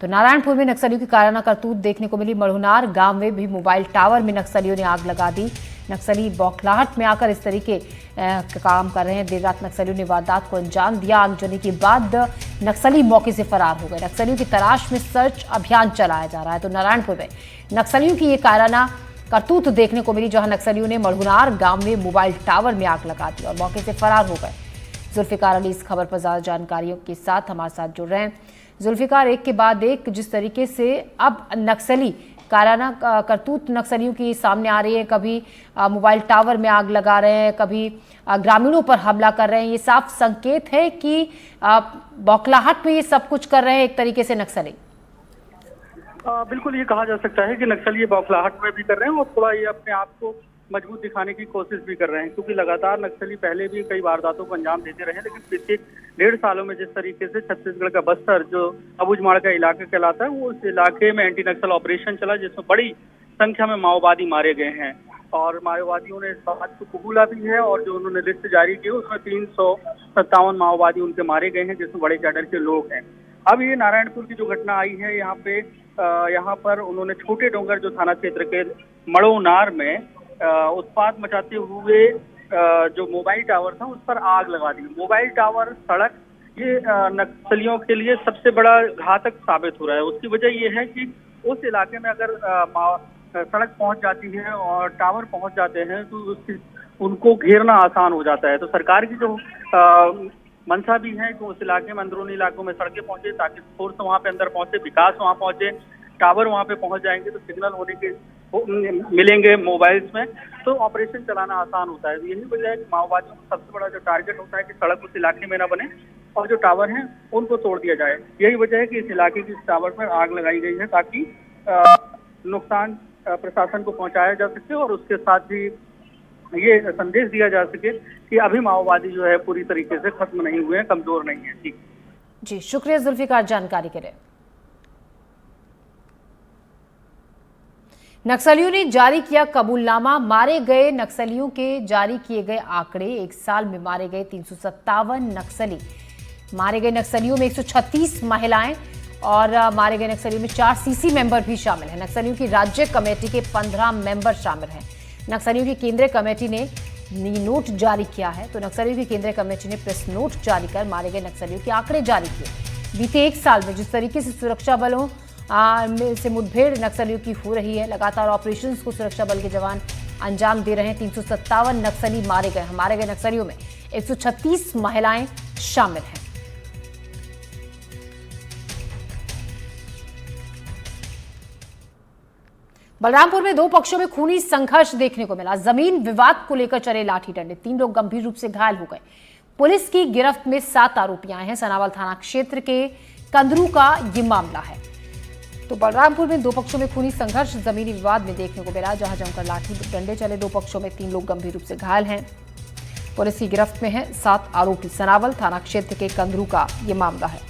तो नारायणपुर में नक्सलियों की काराना करतूत देखने को मिली। मढ़ुनार गांव में भी मोबाइल टावर में नक्सलियों ने आग लगा दी। नक्सली बौखलाहट में आकर इस तरीके का काम कर रहे हैं। देर रात नक्सलियों ने वारदात को अंजाम दिया। आगजनी के बाद नक्सली मौके से फरार हो गए। नक्सलियों की तलाश में सर्च अभियान चलाया जा रहा है। तो नारायणपुर में नक्सलियों की ये काराना करतूत देखने को मिली, जहां नक्सलियों ने मढ़ुनार गांव में मोबाइल टावर में आग लगा दी और मौके से फरार हो गए। जुल्फिकार अली इस खबर पर ज्यादा जानकारियों के साथ हमारे साथ जुड़ रहे हैं। जुल्फिकार, एक के बाद एक जिस तरीके से अब नक्सली काराना करतूत नक्सलियों की सामने आ रही है, कभी मोबाइल टावर में आग लगा रहे हैं, कभी ग्रामीणों पर हमला कर रहे हैं, ये साफ संकेत है कि बौखलाहट में ये सब कुछ कर रहे हैं एक तरीके से नक्सली। बिल्कुल ये कहा जा सकता है कि नक्सली बौखलाहट में भी कर रहे हैं और थोड़ा ये अपने आप को मजबूत दिखाने की कोशिश भी कर रहे हैं, क्योंकि लगातार नक्सली पहले भी कई वारदातों को अंजाम देते रहे, लेकिन पिछले 1.5 सालों में जिस तरीके से छत्तीसगढ़ का बस्तर जो अबूझमाड़ का इलाका कहलाता है, वो उस इलाके में एंटी नक्सल ऑपरेशन चला, जिसमें बड़ी संख्या में माओवादी मारे गए हैं। और माओवादियों ने इस बात को कबूला भी है और जो उन्होंने लिस्ट जारी की उसमें 357 माओवादी उनके मारे गए हैं, जिसमें बड़े कैडर के लोग हैं। अब ये नारायणपुर की जो घटना आई है, यहाँ पर उन्होंने छोटे डोंगर जो थाना क्षेत्र के मढ़ुनार में उत्पात मचाते हुए जो मोबाइल टावर था उस पर आग लगा दी। मोबाइल टावर सड़क ये नक्सलियों के लिए सबसे बड़ा घातक साबित हो रहा है। उसकी वजह ये है कि उस इलाके में अगर सड़क पहुंच जाती है और टावर पहुंच जाते हैं तो उनको घेरना आसान हो जाता है। तो सरकार की जो मंशा भी है कि उस इलाके में अंदरूनी इलाकों में सड़कें पहुंचे ताकि फोर्स वहां पे अंदर पहुंचे, विकास वहां पहुंचे, टावर वहां पे पहुंच जाएंगे तो सिग्नल होने के मिलेंगे मोबाइल्स में, तो ऑपरेशन चलाना आसान होता है। यही वजह है कि माओवादियों का सबसे बड़ा जो टारगेट होता है कि सड़क उस इलाके में ना बने और जो टावर हैं उनको तोड़ दिया जाए। यही वजह है कि इस इलाके की टावर पर आग लगाई गई है ताकि नुकसान प्रशासन को पहुंचाया जा सके और उसके साथ ही ये संदेश दिया जा सके कि अभी माओवादी जो है पूरी तरीके से खत्म नहीं हुए हैं, कमजोर नहीं है। जी शुक्रिया जुल्फिकार जानकारी के लिए। नक्सलियों ने जारी किया कबूलनामा। मारे गए नक्सलियों के जारी किए गए आंकड़े, एक साल में मारे गए 357 नक्सली। मारे गए नक्सलियों में 136 महिलाएं और मारे गए नक्सलियों में 4 सीसी मेंबर भी शामिल हैं। नक्सलियों की राज्य कमेटी के 15 मेंबर शामिल हैं। नक्सलियों की केंद्रीय कमेटी ने नोट जारी किया है। तो नक्सलियों की केंद्रीय कमेटी ने प्रेस नोट जारी कर मारे गए नक्सलियों के आंकड़े जारी किए। बीते 1 साल में जिस तरीके से सुरक्षा बलों से मुठभेड़ नक्सलियों की हो रही है, लगातार ऑपरेशंस को सुरक्षा बल के जवान अंजाम दे रहे हैं। 357 नक्सली मारे गए। मारे गए नक्सलियों में 136 महिलाएं शामिल हैं। बलरामपुर में 2 पक्षों में खूनी संघर्ष देखने को मिला। जमीन विवाद को लेकर चले लाठी डंडे, 3 लोग गंभीर रूप से घायल हो गए। पुलिस की गिरफ्त में 7 आरोपी आए हैं। सनावल थाना क्षेत्र के कंदरू का ये मामला है। तो बलरामपुर में 2 पक्षों में खूनी संघर्ष जमीनी विवाद में देखने को मिला, जहां जमकर लाठी डंडे चले। 2 पक्षों में 3 लोग गंभीर रूप से घायल हैं। पुलिस की गिरफ्त में है 7 आरोपी। सनावल थाना क्षेत्र के कंदरू का ये मामला है।